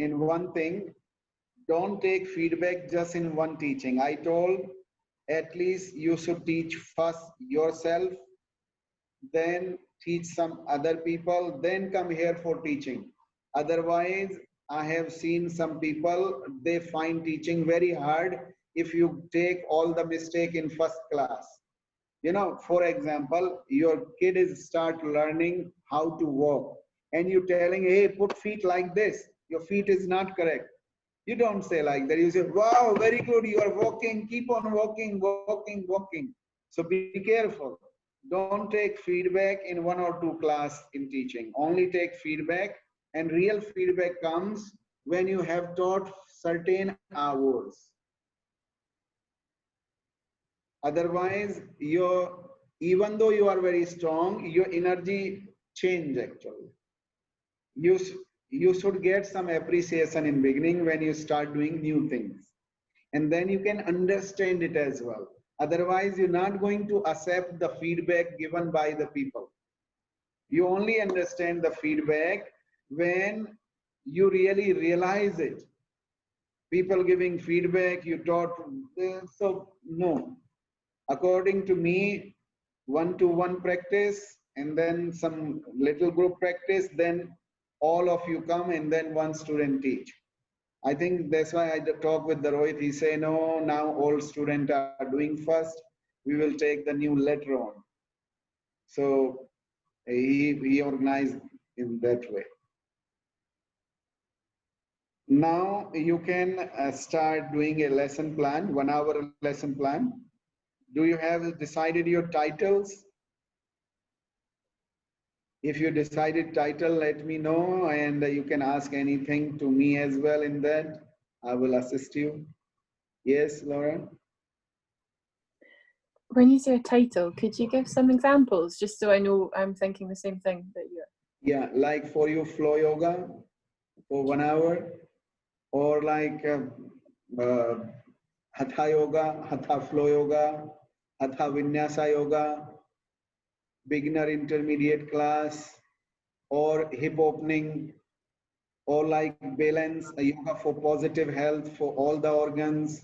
in one thing. Don't take feedback just in one teaching. I told at least you should teach first yourself, then teach some other people, then come here for teaching. Otherwise, I have seen some people, they find teaching very hard if you take all the mistake in first class. You know, for example, your kid is start learning how to walk and you telling, hey, put feet like this. Your feet is not correct. You don't say like that. You say, wow, very good. You are walking. Keep on walking, walking, walking. So be careful. Don't take feedback in one or two class in teaching. Only take feedback, and real feedback comes when you have taught certain hours. Otherwise, even though you are very strong, your energy change actually. You, you should get some appreciation in beginning when you start doing new things. And then you can understand it as well. Otherwise, you're not going to accept the feedback given by the people. You only understand the feedback when you really realize it. People giving feedback, you taught, so no. According to me, one-to-one practice and then some little group practice, then all of you come and then one student teach. I think that's why I talk with the Rohit. He say, no, now all students are doing first. We will take the new later on. So he organized in that way. Now you can start doing a lesson plan, 1 hour lesson plan. Do you have decided your titles? If you decided title, let me know, and you can ask anything to me as well in that. I will assist you. Yes, Laura? When you say a title, could you give some examples just so I know I'm thinking the same thing that you are? Yeah, like for you, flow yoga for 1 hour, or like hatha yoga, hatha flow yoga, hatha vinyasa yoga, beginner intermediate class, or hip opening, or like balance yoga for positive health for all the organs,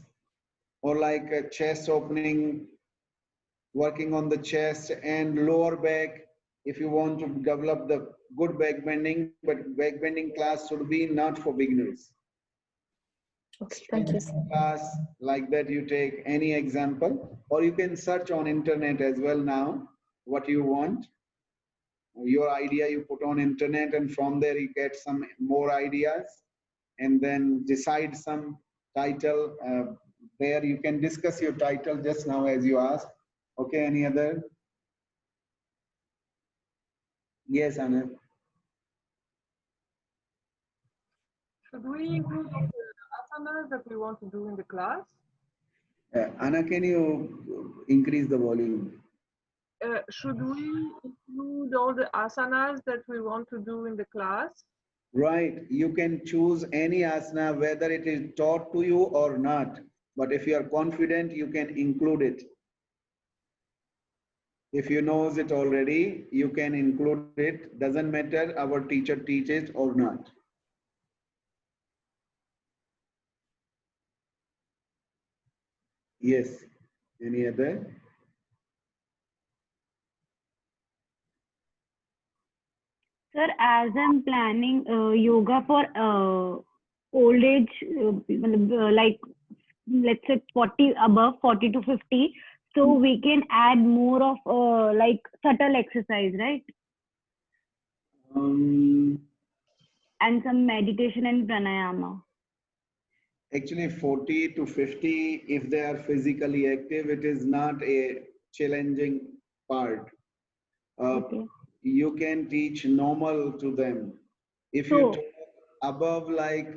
or like a chest opening, working on the chest and lower back if you want to develop the good back bending, but back bending class should be not for beginners. Okay, thank you. Class like that, you take any example, or you can search on internet as well now what you want. Your idea you put on internet, and from there you get some more ideas, and then decide some title. There you can discuss your title just now as you asked. Okay, any other? Yes, Anand. Should we include the asanas that we want to do in the class? Anna, can you increase the volume? Should we include all the asanas that we want to do in the class? Right, you can choose any asana whether it is taught to you or not. But if you are confident, you can include it. If you knows it already, you can include it. Doesn't matter our teacher teaches or not. Yes. Any other? Sir, as I'm planning yoga for old age, like let's say 40 above 40 to 50, so we can add more of like subtle exercise, right? And some meditation and pranayama. Actually, 40 to 50, if they are physically active, it is not a challenging part. Okay. You can teach normal to them. If you talk above like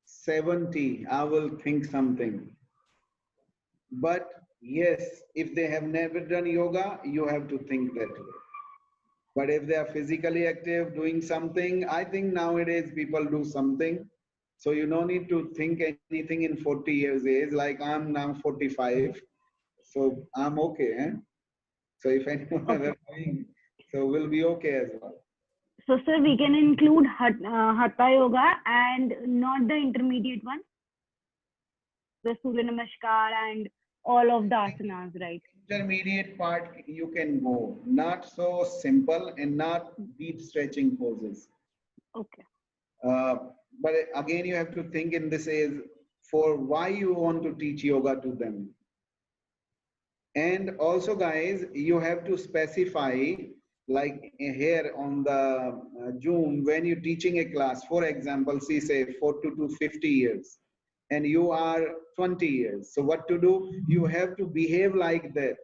70, I will think something. But yes, if they have never done yoga, you have to think that way. But if they are physically active, doing something, I think nowadays people do something. So you don't need to think anything in 40 years age, like I'm now 45. So I'm okay. Eh? So if anyone other doing, so we'll be okay as well. So, sir, we can include Hatha Yoga and not the intermediate one, the Surya Namaskar and all of the asanas, right? Intermediate part you can go, not so simple and not deep stretching poses. Okay. Uh, but again, you have to think in this is for why you want to teach yoga to them. And also, guys, you have to specify, like here on the Zoom, when you're teaching a class, for example, say 40 to 50 years, and you are 20 years. So what to do? You have to behave like that.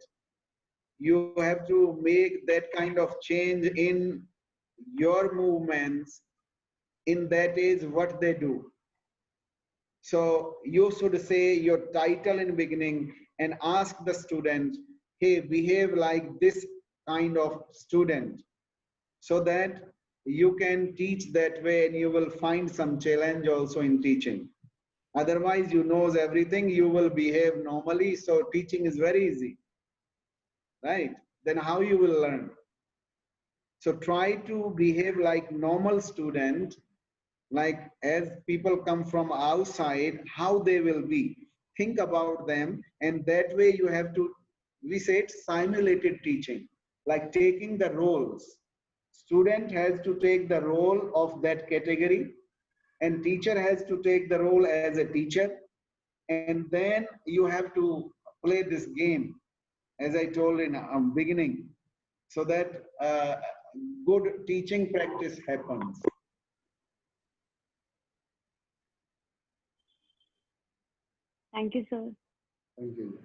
You have to make that kind of change in your movements. In that is what they do. So you should say your title in beginning and ask the student, hey, behave like this kind of student, so that you can teach that way and you will find some challenge also in teaching. Otherwise, you knows everything, you will behave normally, so teaching is very easy, right? Then how you will learn? So try to behave like normal student, like as people come from outside, how they will be. Think about them, and that way you have to, we say it simulated teaching, like taking the roles. Student has to take the role of that category, and teacher has to take the role as a teacher, and then you have to play this game, as I told in beginning, so that good teaching practice happens. Thank you, sir. Thank you.